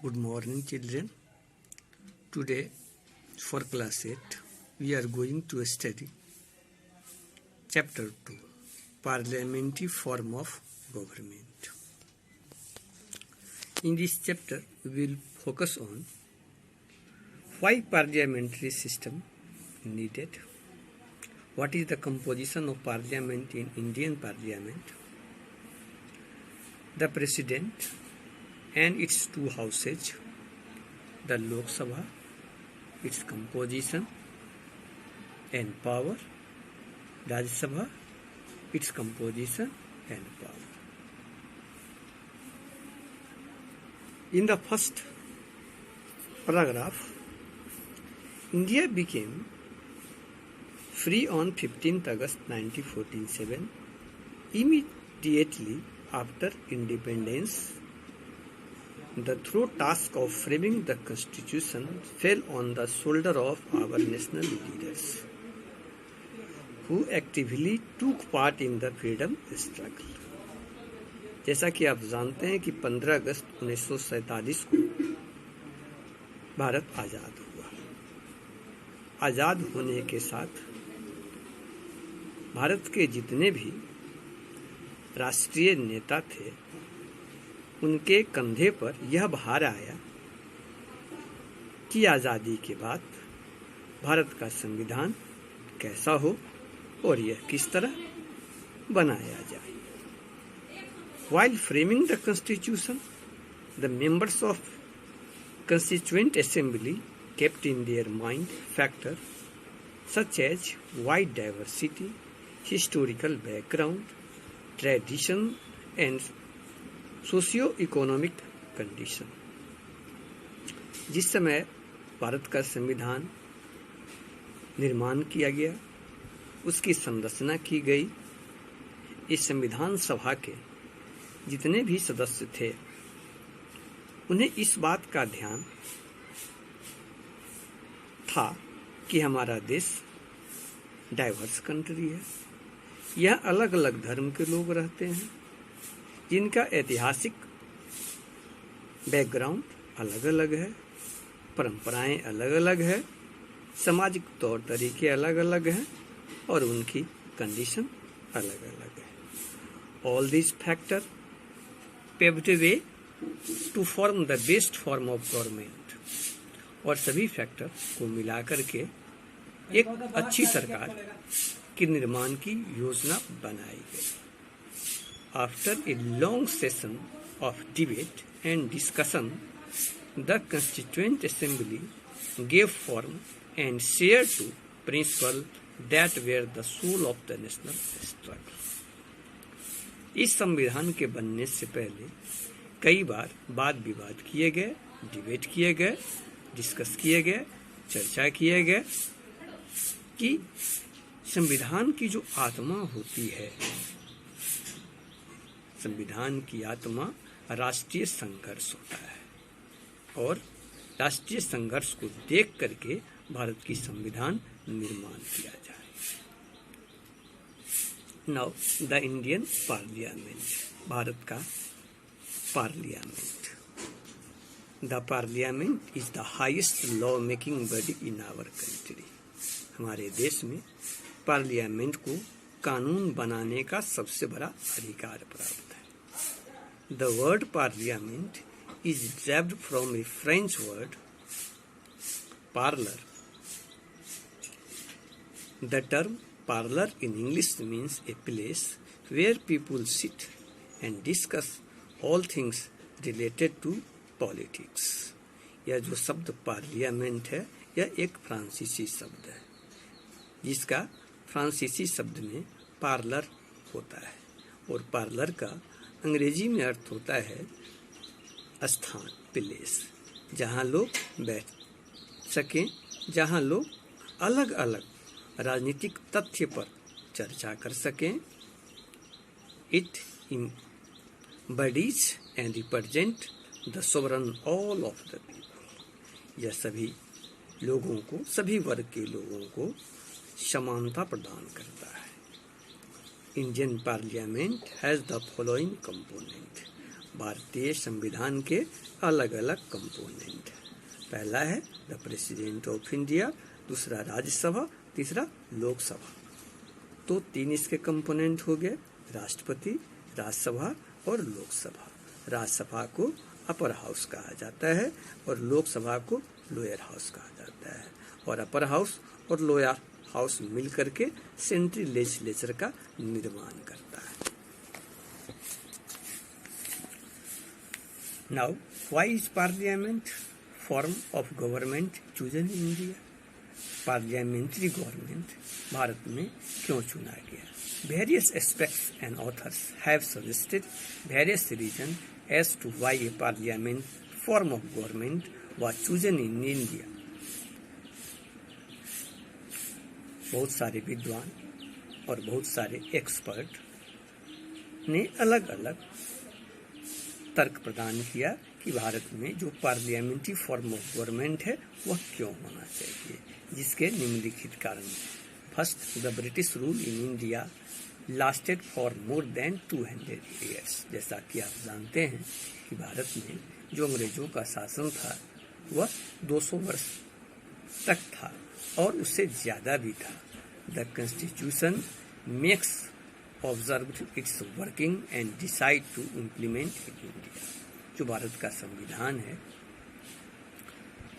Good morning, children. Today, for class 8, we are going to study Chapter 2, Parliamentary Form of Government. In this chapter, we will focus on why parliamentary system needed, what is the composition of parliament in Indian parliament, the president and its two houses, the Lok Sabha, its composition and power, Rajya Sabha, its composition and power. In the first paragraph, India became free on 15th August 1947. Immediately after independence, the thorough task of framing the constitution fell on the shoulder of our national leaders, who actively took part in the freedom struggle. जैसा कि आप जानते हैं कि 15 अगस्त 1947 को भारत आज़ाद हुआ। आज़ाद होने के साथ भारत के जितने भी राष्ट्रीय नेता थे, उनके कंधे पर यह भार आया कि आज़ादी के बाद भारत का संविधान कैसा हो और यह किस तरह बनाया जाए। While framing the constitution, the members of Constituent Assembly kept in their mind factors such as wide diversity, historical background, tradition and socio-economic condition. जिस समय भारत का संविधान निर्माण किया गया, उसकी संरचना की गई, इस संविधान सभा के जितने भी सदस्य थे, उन्हें इस बात का ध्यान था कि हमारा देश डाइवर्स कंट्री है। यह अलग अलग धर्म के लोग रहते हैं, जिनका ऐतिहासिक बैकग्राउंड अलग अलग है, परंपराएं अलग अलग है, सामाजिक तौर तरीके अलग अलग हैं और उनकी कंडीशन अलग अलग है। All these factors paved a way to form the best form of government। और सभी फैक्टर को मिलाकर के एक अच्छी सरकार के निर्माण की योजना बनाई गई। After a long session of debate and discussion, the Constituent Assembly gave form and shared to principles that were the soul of the national struggle। इस संविधान के बनने से पहले कई बार वाद विवाद किए गए, डिबेट किए गए, डिस्कस किए गए, चर्चा किए गए कि संविधान की जो आत्मा होती है, संविधान की आत्मा राष्ट्रीय संघर्ष होता है और राष्ट्रीय संघर्ष को देख करके भारत की संविधान निर्माण किया जाए। नाउ द इंडियन पार्लियामेंट, भारत का parliament. The parliament is the highest law making body in our country. हमारे देश में पार्लियामेंट को कानून बनाने का सबसे बड़ा अधिकार प्राप्त है। The word parliament is derived from a French word parlor। The term parlor in English means a place where people sit and discuss all things related to politics। यह जो शब्द पार्लियामेंट है, यह एक फ्रांसीसी शब्द है, जिसका फ्रांसीसी शब्द में पार्लर होता है और पार्लर का अंग्रेजी में अर्थ होता है स्थान, प्लेस, जहाँ लोग बैठ सकें, जहाँ लोग अलग अलग राजनीतिक तथ्य पर चर्चा कर सकें। It embodies and represent the sovereign all of the people। यह सभी लोगों को, सभी वर्ग के लोगों को समानता प्रदान करता है। Indian Parliament has the following component। भारतीय संविधान के अलग अलग कंपोनेंट है। पहला है द प्रेसिडेंट ऑफ इंडिया, दूसरा राज्यसभा, तीसरा लोकसभा। तो 3 इसके कंपोनेंट हो गए, राष्ट्रपति, राज्यसभा और लोकसभा। राज्यसभा को अपर हाउस कहा जाता है और लोकसभा को लोअर हाउस कहा जाता है, और अपर हाउस और लोअर हाउस मिलकर के सेंट्रल लेजिस्लेचर का निर्माण करता है। Now, why is Parliament form of government chosen in India? Parliamentary government Bharat में क्यों चुना गया? Various aspects and authors have suggested various reasons as to why a parliament form of government was chosen in India. बहुत सारे विद्वान और बहुत सारे एक्सपर्ट ने अलग अलग तर्क प्रदान किया कि भारत में जो पार्लियामेंट्री फॉर्म ऑफ गवर्नमेंट है वह क्यों होना चाहिए, जिसके निम्नलिखित कारण। First, the British rule in India lasted for more than 200 years. जैसा कि आप जानते हैं कि भारत में जो अंग्रेजों का शासन था वह 200 वर्ष तक था और उससे ज़्यादा भी था। The constitution makes observed its working and decide to implement in India। जो भारत का संविधान है,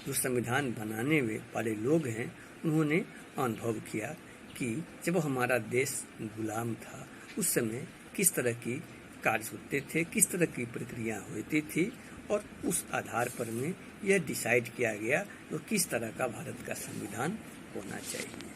जो संविधान बनाने वाले लोग हैं, उन्होंने अनुभव किया कि जब हमारा देश गुलाम था उस समय किस तरह की कार्य होते थे, किस तरह की प्रक्रिया होती थी, और उस आधार पर में यह डिसाइड किया गया तो किस तरह का भारत का संविधान होना चाहिए।